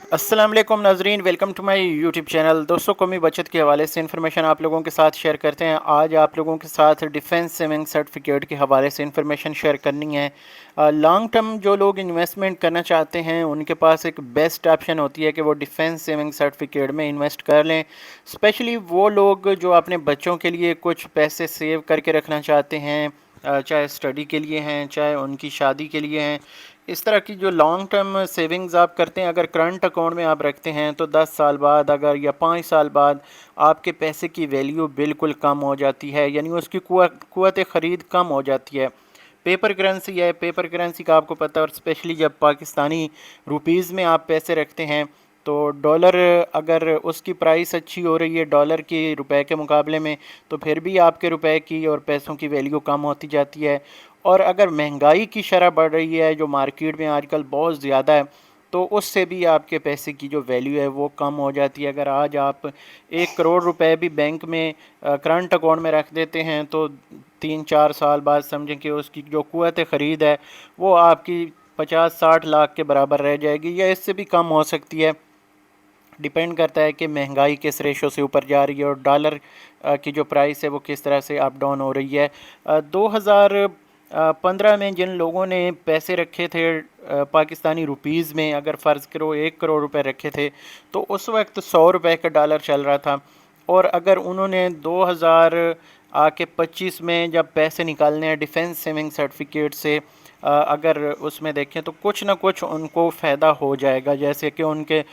अस्सलाम वालेकुम नाजरीन, welcome to my YouTube channel. दोस्तों, कौमी बचत के हवाले से इन्फॉर्मेशन आप लोगों के साथ शेयर करते हैं। आज आप लोगों के साथ डिफेंस सेविंग सर्टिफिकेट के हवाले से इन्फॉर्मेशन शेयर करनी है। लॉन्ग टर्म जो लोग इन्वेस्टमेंट करना चाहते हैं उनके पास एक बेस्ट ऑप्शन होती है कि वो डिफेंस सेविंग सर्टिफिकेट में इन्वेस्ट कर लें। स्पेशली वो लोग जो अपने बच्चों के लिए कुछ पैसे सेव करके रखना चाहते हैं, चाहे स्टडी के लिए हैं, चाहे उनकी शादी के लिए हैं। इस तरह की जो लॉन्ग टर्म सेविंग्स आप करते हैं, अगर करंट अकाउंट में आप रखते हैं तो 10 साल बाद अगर या 5 साल बाद आपके पैसे की वैल्यू बिल्कुल कम हो जाती है, यानी उसकी कुव्वत ख़रीद कम हो जाती है। पेपर करेंसी है, पेपर करेंसी का आपको पता है, और स्पेशली जब पाकिस्तानी रुपीज़ में आप पैसे रखते हैं तो डॉलर अगर उसकी प्राइस अच्छी हो रही है डॉलर की रुपए के मुकाबले में, तो फिर भी आपके रुपए की और पैसों की वैल्यू कम होती जाती है। और अगर महंगाई की शरह बढ़ रही है जो मार्केट में आजकल बहुत ज़्यादा है, तो उससे भी आपके पैसे की जो वैल्यू है वो कम हो जाती है। अगर आज आप 1 करोड़ रुपए भी बैंक में करंट अकाउंट में रख देते हैं तो 3-4 साल बाद समझें कि उसकी जो कुव्वत ख़रीद है वो आपकी 50-60 लाख के बराबर रह जाएगी, या इससे भी कम हो सकती है। डिपेंड करता है कि महंगाई किस रेशो से ऊपर जा रही है और डॉलर की जो प्राइस है वो किस तरह से अप डाउन हो रही है। 2015 में जिन लोगों ने पैसे रखे थे पाकिस्तानी रुपीज़ में, अगर फ़र्ज़ करो 1 करोड़ रुपए रखे थे, तो उस वक्त 100 रुपए का डॉलर चल रहा था। और अगर उन्होंने 2025 में जब पैसे निकालने हैं डिफेंस सेविंग सर्टिफिकेट से, अगर उसमें देखें तो कुछ ना कुछ उनको फ़ायदा हो जाएगा, जैसे कि उनके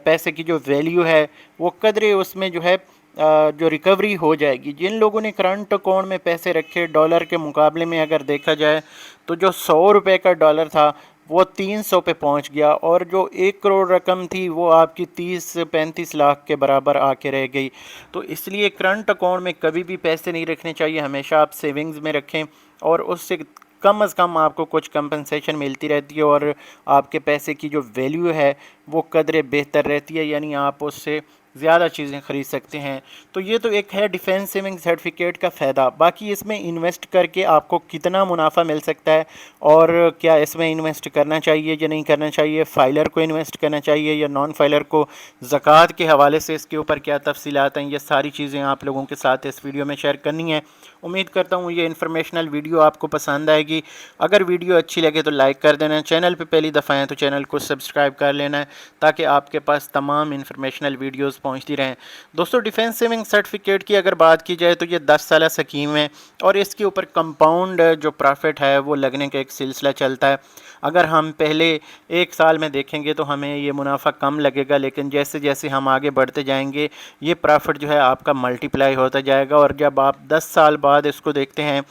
पैसे की जो वैल्यू है वो कदरे उसमें जो है जो रिकवरी हो जाएगी। जिन लोगों ने करंट अकाउंट में पैसे रखे डॉलर के मुकाबले में अगर देखा जाए तो जो 100 रुपए का डॉलर था वो 300 पे पहुंच गया, और जो 1 करोड़ रकम थी वो आपकी 30-35 लाख के बराबर आके रह गई। तो इसलिए करंट अकाउंट में कभी भी पैसे नहीं रखने चाहिए, हमेशा आप सेविंग्स में रखें, और उससे कम अज़ कम आपको कुछ कंपनसेशन मिलती रहती है और आपके पैसे की जो वैल्यू है वो कदरे बेहतर रहती है, यानी आप उससे ज़्यादा चीज़ें ख़रीद सकते हैं। तो ये तो एक है डिफेंस सेविंग सर्टिफिकेट का फ़ायदा। बाकी इसमें इन्वेस्ट करके आपको कितना मुनाफा मिल सकता है, और क्या इसमें इन्वेस्ट करना चाहिए या नहीं करना चाहिए, फ़ाइलर को इन्वेस्ट करना चाहिए या नॉन फ़ाइलर को, ज़कात के हवाले से इसके ऊपर क्या तफसीलात हैं, ये सारी चीज़ें आप लोगों के साथ इस वीडियो में शेयर करनी है। उम्मीद करता हूँ ये इन्फॉर्मेशनल वीडियो आपको पसंद आएगी। अगर वीडियो अच्छी लगे तो लाइक कर देना, चैनल पे पहली दफ़ा आए तो चैनल को सब्सक्राइब कर लेना है ताकि आपके पास तमाम इन्फॉर्मेशनल वीडियोस पहुंचती रहें। दोस्तों, डिफेंस सेविंग सर्टिफिकेट की अगर बात की जाए तो ये 10 साल स्कीम है, और इसके ऊपर कंपाउंड जो प्रॉफिट है वो लगने का एक सिलसिला चलता है। अगर हम पहले 1 साल में देखेंगे तो हमें ये मुनाफा कम लगेगा, लेकिन जैसे जैसे हम आगे बढ़ते जाएंगे ये प्रॉफिट जो है आपका मल्टीप्लाई होता जाएगा। और जब आप 10 साल बाद इसको देखते हैं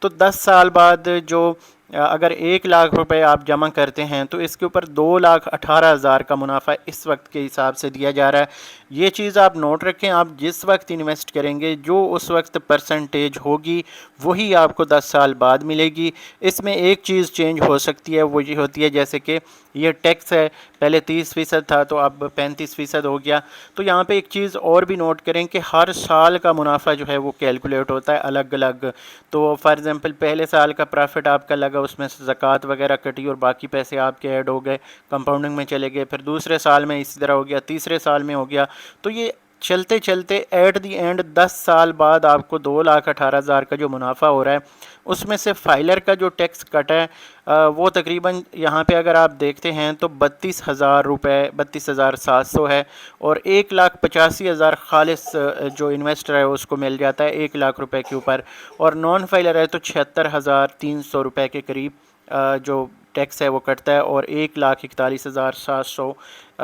तो 10 साल बाद जो अगर 1 लाख रुपए आप जमा करते हैं तो इसके ऊपर 2,18,000 का मुनाफा इस वक्त के हिसाब से दिया जा रहा है। ये चीज़ आप नोट रखें, आप जिस वक्त इन्वेस्ट करेंगे जो उस वक्त परसेंटेज होगी वही आपको 10 साल बाद मिलेगी। इसमें एक चीज़ चेंज हो सकती है, वो ये होती है जैसे कि ये टैक्स है, पहले 30% था तो अब 35% हो गया। तो यहाँ पे एक चीज़ और भी नोट करें कि हर साल का मुनाफा जो है वो कैलकुलेट होता है अलग अलग। तो फॉर एग्ज़ाम्पल पहले साल का प्रॉफिट आपका लगा, उसमें से ज़कात वगैरह कटी और बाकी पैसे आपके ऐड हो गए, कंपाउंडिंग में चले गए, फिर दूसरे साल में इसी तरह हो गया, तीसरे साल में हो गया। तो ये चलते चलते एट दी एंड 10 साल बाद आपको 2,18,000 का जो मुनाफा हो रहा है उसमें से फाइलर का जो टैक्स कट है वो तकरीबन यहाँ पे अगर आप देखते हैं तो 32,000 रुपये, 32,700 है, और 1,85,000 खालिस जो इन्वेस्टर है उसको मिल जाता है 1 लाख रुपए के ऊपर। और नॉन फाइलर है तो 76,300 रुपये के करीब जो टैक्स है वो कटता है, और 1,41,700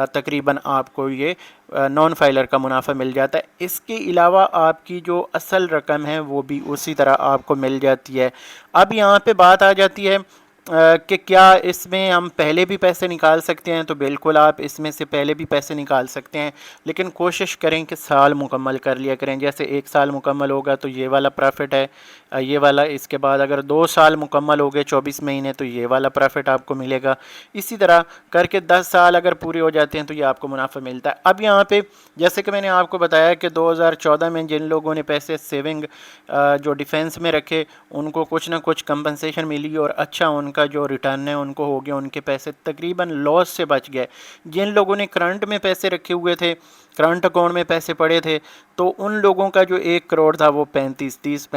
तकरीबन आपको ये नॉन फाइलर का मुनाफा मिल जाता है। इसके अलावा आपकी जो असल रकम है वो भी उसी तरह आपको मिल जाती है। अब यहाँ पे बात आ जाती है कि क्या इसमें हम पहले भी पैसे निकाल सकते हैं, तो बिल्कुल आप इसमें से पहले भी पैसे निकाल सकते हैं, लेकिन कोशिश करें कि साल मुकम्मल कर लिया करें। जैसे 1 साल मुकम्मल होगा तो ये वाला प्रॉफिट है, ये वाला, इसके बाद अगर 2 साल मुकम्मल हो गए 24 महीने तो ये वाला प्रॉफिट आपको मिलेगा। इसी तरह करके 10 साल अगर पूरे हो जाते हैं तो ये आपको मुनाफा मिलता है। अब यहाँ पे जैसे कि मैंने आपको बताया कि 2014 में जिन लोगों ने पैसे सेविंग जो डिफेंस में रखे उनको कुछ ना कुछ कंपनसेशन मिली और अच्छा उनका उनका जो रिटर्न है उनको हो गया, उनके पैसे तकरीबन लॉस से बच गए। जिन लोगों ने करंट में पैसे रखे हुए थे, करंट अकाउंट में पैसे पड़े थे, तो उन लोगों का जो 1 करोड़ था वो 35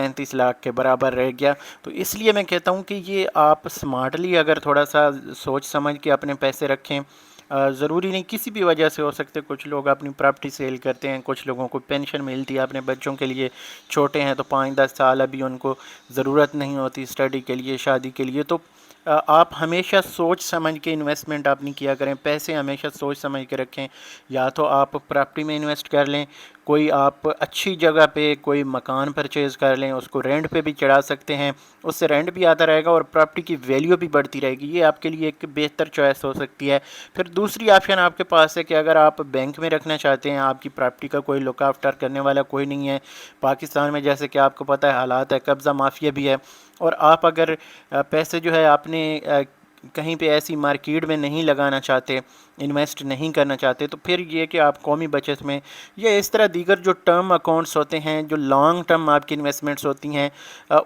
के बराबर रह गया। तो इसलिए मैं कहता हूँ कि ये आप स्मार्टली अगर थोड़ा सा सोच समझ के अपने पैसे रखें, ज़रूरी नहीं, किसी भी वजह से हो सकते, कुछ लोग अपनी प्रॉपर्टी सेल करते हैं, कुछ लोगों को पेंशन मिलती है, अपने बच्चों के लिए छोटे हैं तो 5-10 साल अभी उनको ज़रूरत नहीं होती स्टडी के लिए, शादी के लिए, तो आप हमेशा सोच समझ के इन्वेस्टमेंट अपनी किया करें, पैसे हमेशा सोच समझ के रखें। या तो आप प्रॉपर्टी में इन्वेस्ट कर लें, कोई आप अच्छी जगह पे कोई मकान परचेज़ कर लें, उसको रेंट पे भी चढ़ा सकते हैं, उससे रेंट भी आता रहेगा और प्रॉपर्टी की वैल्यू भी बढ़ती रहेगी। ये आपके लिए एक बेहतर चॉइस हो सकती है। फिर दूसरी ऑप्शन आपके पास है कि अगर आप बैंक में रखना चाहते हैं, आपकी प्रॉपर्टी का कोई लुक आफ्टर करने वाला कोई नहीं है, पाकिस्तान में जैसे कि आपको पता है हालात है, कब्ज़ा माफिया भी है, और आप अगर पैसे जो है आपने कहीं पे ऐसी मार्केट में नहीं लगाना चाहते, इन्वेस्ट नहीं करना चाहते, तो फिर ये कि आप कौमी बचत में या इस तरह दीगर जो टर्म अकाउंट्स होते हैं, जो लॉन्ग टर्म आपकी इन्वेस्टमेंट्स होती हैं,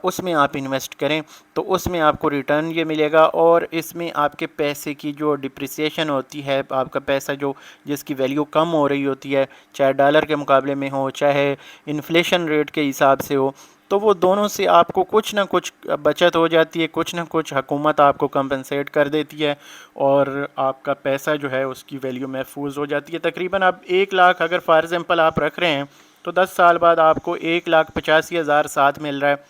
उसमें आप इन्वेस्ट करें, तो उसमें आपको रिटर्न ये मिलेगा। और इसमें आपके पैसे की जो डिप्रिसिएशन होती है, आपका पैसा जो जिसकी वैल्यू कम हो रही होती है, चाहे डॉलर के मुकाबले में हो, चाहे इन्फ्लेशन रेट के हिसाब से हो, तो वो दोनों से आपको कुछ ना कुछ बचत हो जाती है, कुछ ना कुछ हुकूमत आपको कंपनसेट कर देती है और आपका पैसा जो है उसकी वैल्यू महफूज हो जाती है। तकरीबन आप 1 लाख अगर फॉर एग्ज़ाम्पल आप रख रहे हैं, तो 10 साल बाद आपको 1,85,000 साथ मिल रहा है,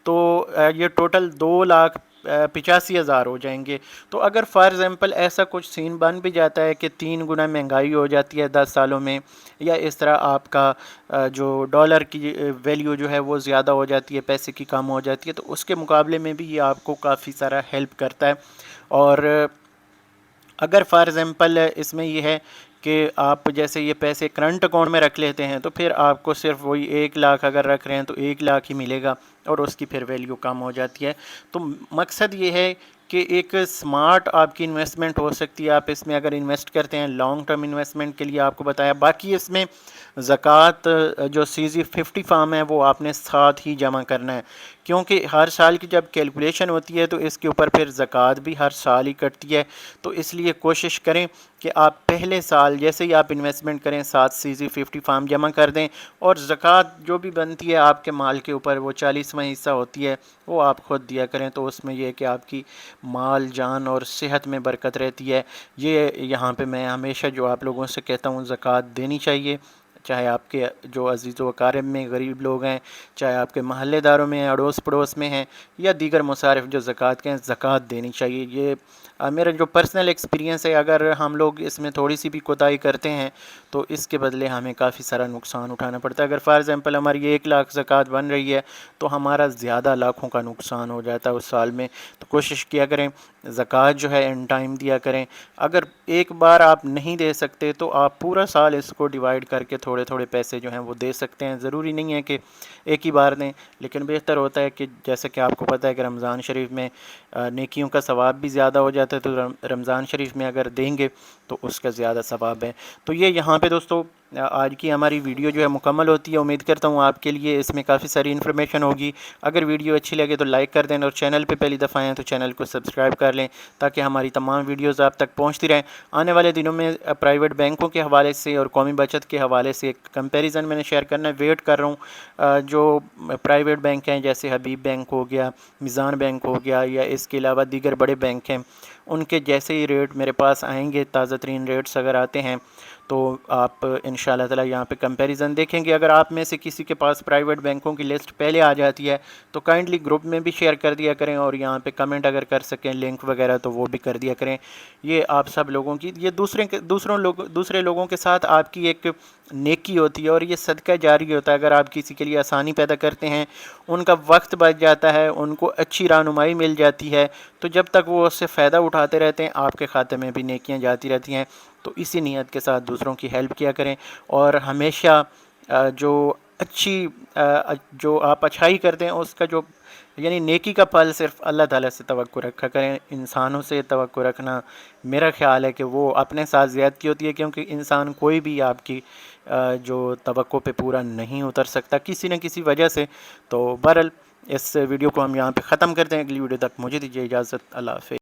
तो ये टोटल 2,85,000 हो जाएंगे। तो अगर फॉर एग्ज़ाम्पल ऐसा कुछ सीन बन भी जाता है कि 3 गुना महंगाई हो जाती है 10 सालों में, या इस तरह आपका जो डॉलर की वैल्यू जो है वो ज़्यादा हो जाती है, पैसे की कम हो जाती है, तो उसके मुकाबले में भी ये आपको काफ़ी सारा हेल्प करता है। और अगर फॉर एग्ज़ाम्पल इसमें ये है कि आप जैसे ये पैसे करंट अकाउंट में रख लेते हैं, तो फिर आपको सिर्फ वही 1 लाख अगर रख रहे हैं तो 1 लाख ही मिलेगा और उसकी फिर वैल्यू कम हो जाती है। तो मकसद ये है कि एक स्मार्ट आपकी इन्वेस्टमेंट हो सकती है। आप इसमें अगर इन्वेस्ट करते हैं लॉन्ग टर्म इन्वेस्टमेंट के लिए, आपको बताया। बाकी इसमें ज़कात जो CZ50 फार्म है वो आपने साथ ही जमा करना है, क्योंकि हर साल की जब कैलकुलेशन होती है तो इसके ऊपर फिर ज़कात भी हर साल ही कटती है। तो इसलिए कोशिश करें कि आप पहले साल जैसे ही आप इन्वेस्टमेंट करें, साथ CZ50 फार्म जमा कर दें, और ज़कात जो भी बनती है आपके माल के ऊपर, वो 40वां हिस्सा होती है, वो आप ख़ुद दिया करें। तो उसमें यह कि आपकी माल, जान और सेहत में बरकत रहती है। ये यहाँ पे मैं हमेशा जो आप लोगों से कहता हूँ, ज़कात देनी चाहिए, चाहे आपके जो अजीज़ व अकारिब में गरीब लोग हैं, चाहे आपके महल्लेदारों में, अड़ोस पड़ोस में हैं, या दीगर मुसारिफ जो ज़कात के हैं, ज़कात देनी चाहिए। ये मेरा जो पर्सनल एक्सपीरियंस है। अगर हम लोग इसमें थोड़ी सी भी कोताही करते हैं तो इसके बदले हमें काफ़ी सारा नुकसान उठाना पड़ता है। अगर फॉर एग्ज़ाम्पल हमारी 1 लाख ज़कात बन रही है तो हमारा ज़्यादा लाखों का नुकसान हो जाता है उस साल में। तो कोशिश किया करें ज़कात जो है इन टाइम दिया करें। अगर एक बार आप नहीं दे सकते तो आप पूरा साल इसको डिवाइड करके थोड़े थोड़े पैसे जो हैं वो दे सकते हैं। ज़रूरी नहीं है कि एक ही बार दें, लेकिन बेहतर होता है कि जैसे कि आपको पता है कि रमज़ान शरीफ में नेकियों का सवाब भी ज़्यादा हो जाता है, तो रमज़ान शरीफ में अगर देंगे तो उसका ज़्यादा सवाब है। तो ये यहाँ पे दोस्तों आज की हमारी वीडियो जो है मुकम्मल होती है। उम्मीद करता हूँ आपके लिए इसमें काफ़ी सारी इन्फॉर्मेशन होगी। अगर वीडियो अच्छी लगे तो लाइक कर दें, और चैनल पे पहली दफ़ा आएँ तो चैनल को सब्सक्राइब कर लें, ताकि हमारी तमाम वीडियोज़ आप तक पहुँचती रहें। आने वाले दिनों में प्राइवेट बैंकों के हवाले से और कौमी बचत के हवाले से एक कंपेरिज़न मैंने शेयर करना है, वेट कर रहा हूँ। जो प्राइवेट बैंक हैं जैसे हबीब बैंक हो गया, मिज़ान बैंक हो गया, या इसके अलावा दीगर बड़े बैंक हैं, उनके जैसे ही रेट मेरे पास आएंगे, ताज़ा तरीन रेट्स अगर आते हैं तो आप इंशाल्लाह ताला यहाँ पे कंपैरिजन देखेंगे। अगर आप में से किसी के पास प्राइवेट बैंकों की लिस्ट पहले आ जाती है तो काइंडली ग्रुप में भी शेयर कर दिया करें, और यहाँ पे कमेंट अगर कर सकें लिंक वगैरह तो वो भी कर दिया करें। ये आप सब लोगों की, ये दूसरे लोगों के साथ आपकी एक नेकी होती है, और ये सदका जारी होता है। अगर आप किसी के लिए आसानी पैदा करते हैं, उनका वक्त बच जाता है, उनको अच्छी रहनुमाई मिल जाती है, तो जब तक वो उससे फ़ायदा उठाते रहते हैं आपके खाते में भी नेकियां जाती रहती हैं। तो इसी नीयत के साथ दूसरों की हेल्प किया करें, और हमेशा जो आप अच्छाई करते हैं उसका जो यानी नेकी का फल सिर्फ अल्लाह ताला से तवक्कुल रखा करें। इंसानों से तवक्कुल रखना मेरा ख्याल है कि वो अपने साथ ज़्यादती होती है, क्योंकि इंसान कोई भी आपकी जो तवक्को पे पूरा नहीं उतर सकता किसी न किसी वजह से। तो बहरहाल इस वीडियो को हम यहाँ पे ख़त्म करते हैं। अगली वीडियो तक मुझे दीजिए इजाज़त। अल्लाह हाफ़िज़।